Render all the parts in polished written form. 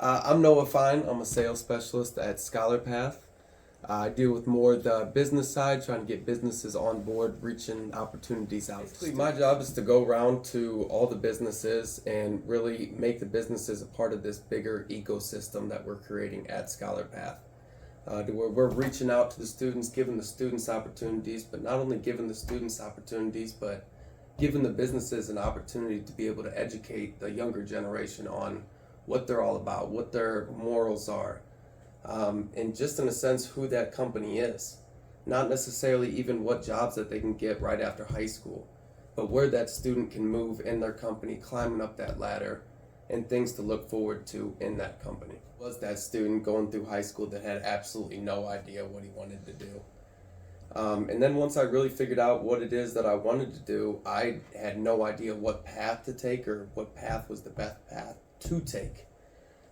I'm Noah Fine. I'm a sales specialist at ScholarPath. I deal with more the business side, trying to get businesses on board, reaching opportunities out. Basically, my job is to go around to all the businesses and really make the businesses a part of this bigger ecosystem that we're creating at ScholarPath. To where we're reaching out to the students, giving the students opportunities, but not only giving the students opportunities, but giving the businesses an opportunity to be able to educate the younger generation on what they're all about, what their morals are, and just in a sense who that company is. Not necessarily even what jobs that they can get right after high school, but where that student can move in their company, climbing up that ladder, and things to look forward to in that company. Was that student going through high school that had absolutely no idea what he wanted to do? And then once I really figured out what it is that I wanted to do, I had no idea what path to take or what path was the best path to take.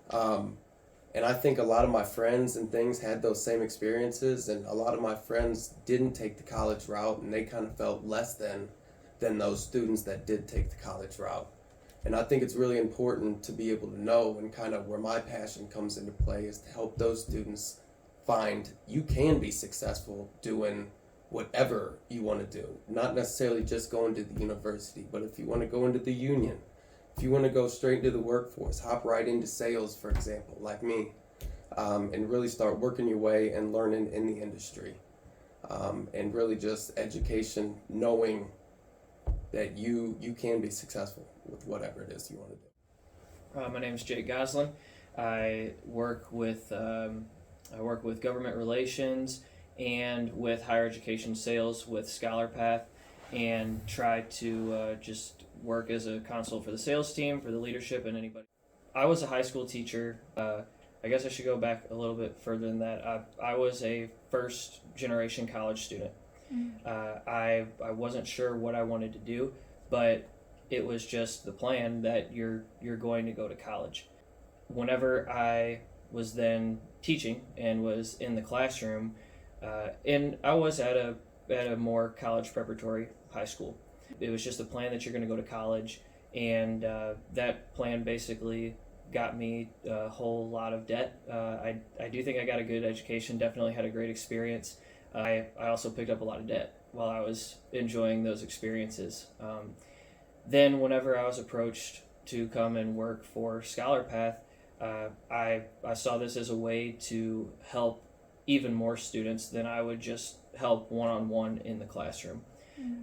And I think a lot of my friends and things had those same experiences, and a lot of my friends didn't take the college route, and they kind of felt less than those students that did take the college route. And I think it's really important to be able to know, and kind of where my passion comes into play is to help those students find you can be successful doing whatever you want to do. Not necessarily just going to the university, but if you want to go into the union, if you want to go straight into the workforce, hop right into sales, for example, like me, and really start working your way and learning in the industry. And really just education, knowing that you can be successful with whatever it is you want to do. My name is Jake Goslin. I work with government relations and with higher education sales with ScholarPath, and try to just work as a console for the sales team, for the leadership, and anybody. I was a high school teacher. I guess I should go back a little bit further than that. I was a first generation college student. I wasn't sure what I wanted to do, but it was just the plan that you're going to go to college. Whenever I was then teaching and was in the classroom, and I was at a more college preparatory high school. It was just a plan that you're going to go to college, and that plan basically got me a whole lot of debt. I do think I got a good education, definitely had a great experience. I also picked up a lot of debt while I was enjoying those experiences. Then whenever I was approached to come and work for ScholarPath, I saw this as a way to help even more students than I would just help one-on-one in the classroom.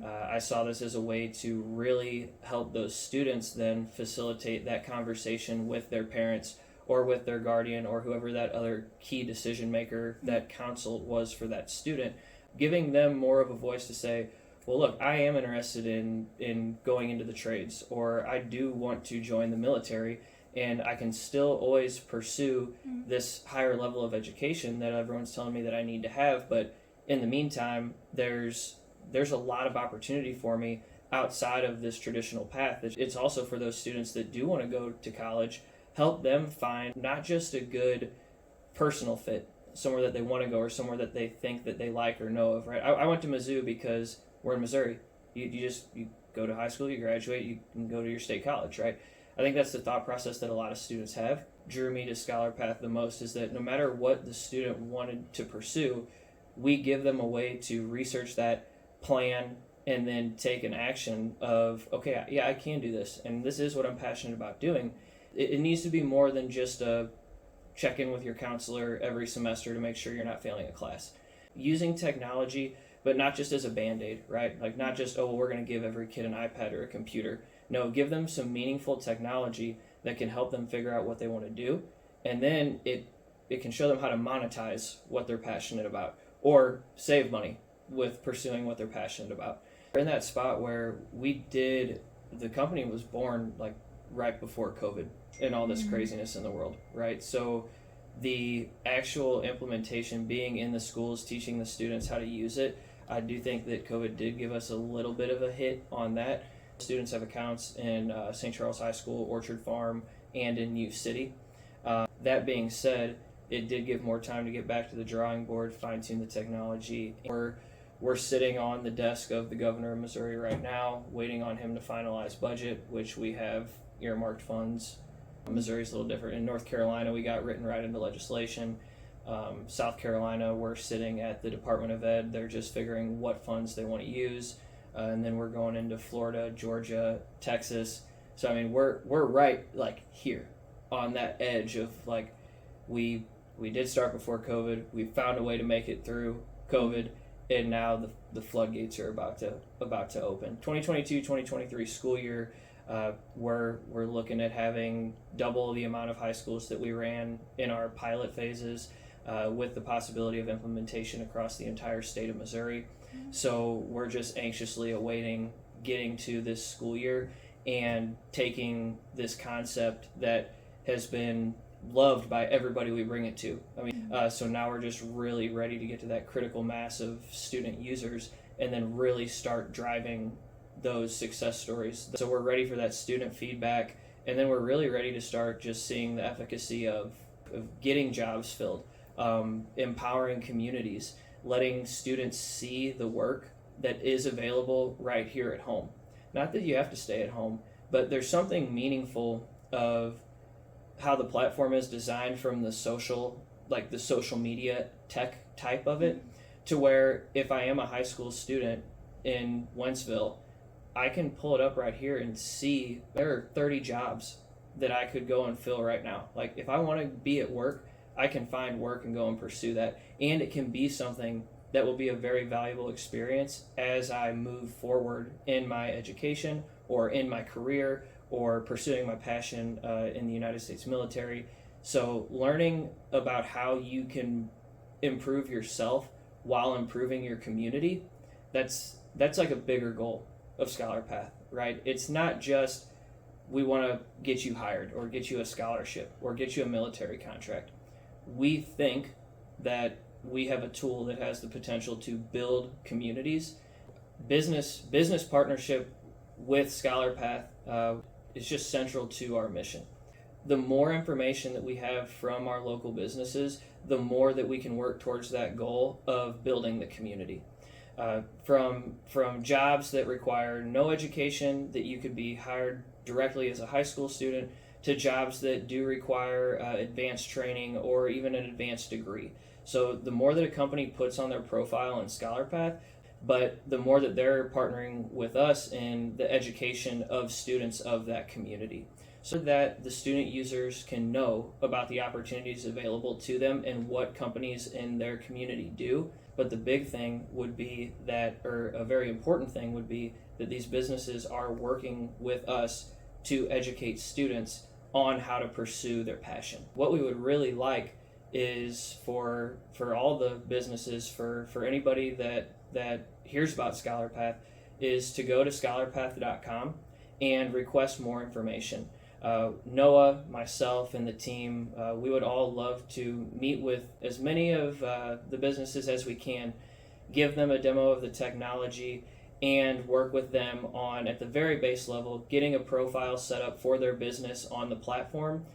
I saw this as a way to really help those students then facilitate that conversation with their parents or with their guardian or whoever that other key decision maker, that counsel was for that student, giving them more of a voice to say, well, look, I am interested in going into the trades, or I do want to join the military, and I can still always pursue this higher level of education that everyone's telling me that I need to have, but in the meantime, there's a lot of opportunity for me outside of this traditional path. It's also for those students that do want to go to college, help them find not just a good personal fit, somewhere that they want to go or somewhere that they think that they like or know of, right? I went to Mizzou because we're in Missouri. You go to high school, you graduate, you can go to your state college, right? I think that's the thought process that a lot of students have. Drew me to ScholarPath the most is that no matter what the student wanted to pursue, we give them a way to research that, plan, and then take an action of, okay, yeah, I can do this, and this is what I'm passionate about doing. It needs to be more than just a check-in with your counselor every semester to make sure you're not failing a class. Using technology, but not just as a Band-Aid, right? Like not just, oh, well, we're going to give every kid an iPad or a computer. No, give them some meaningful technology that can help them figure out what they want to do, and then it can show them how to monetize what they're passionate about or save money with pursuing what they're passionate about. We're in that spot where the company was born like right before COVID and all this craziness in the world, right? So the actual implementation being in the schools, teaching the students how to use it, I do think that COVID did give us a little bit of a hit on that. Students have accounts in St. Charles High School, Orchard Farm, and in U City. That being said, it did give more time to get back to the drawing board, fine-tune the technology. We're sitting on the desk of the governor of Missouri right now, waiting on him to finalize budget, which we have earmarked funds Missouri's a little different. In North Carolina, we got written right into legislation. South Carolina, we're sitting at the Department of Ed. They're just figuring what funds they want to use. And then we're going into Florida, Georgia, Texas. So I mean, we're right like here on that edge of like we did start before COVID. We found a way to make it through COVID, and now the floodgates are about to open. 2022-2023 school year. We're looking at having double the amount of high schools that we ran in our pilot phases, with the possibility of implementation across the entire state of Missouri. So we're just anxiously awaiting getting to this school year and taking this concept that has been loved by everybody we bring it to. I mean, so now we're just really ready to get to that critical mass of student users and then really start driving those success stories. So we're ready for that student feedback, and then we're really ready to start just seeing the efficacy of getting jobs filled, empowering communities, letting students see the work that is available right here at home. Not that you have to stay at home, but there's something meaningful of how the platform is designed from the social media tech type of it, to where if I am a high school student in Wentzville, I can pull it up right here and see there are 30 jobs that I could go and fill right now. Like if I want to be at work, I can find work and go and pursue that. And it can be something that will be a very valuable experience as I move forward in my education or in my career or pursuing my passion in the United States military. So learning about how you can improve yourself while improving your community, that's like a bigger goal of ScholarPath, right? It's not just we want to get you hired or get you a scholarship or get you a military contract. We think that we have a tool that has the potential to build communities. Business partnership with ScholarPath is just central to our mission. The more information that we have from our local businesses, the more that we can work towards that goal of building the community. From jobs that require no education, that you could be hired directly as a high school student, to jobs that do require advanced training or even an advanced degree. So the more that a company puts on their profile in ScholarPath, but the more that they're partnering with us in the education of students of that community, so that the student users can know about the opportunities available to them and what companies in their community do. But the big thing would be that, or a very important thing would be that these businesses are working with us to educate students on how to pursue their passion. What we would really like is for all the businesses, for anybody that hears about ScholarPath, is to go to scholarpath.com and request more information. Noah, myself, and the team, we would all love to meet with as many of the businesses as we can, give them a demo of the technology, and work with them on, at the very base level, getting a profile set up for their business on the platform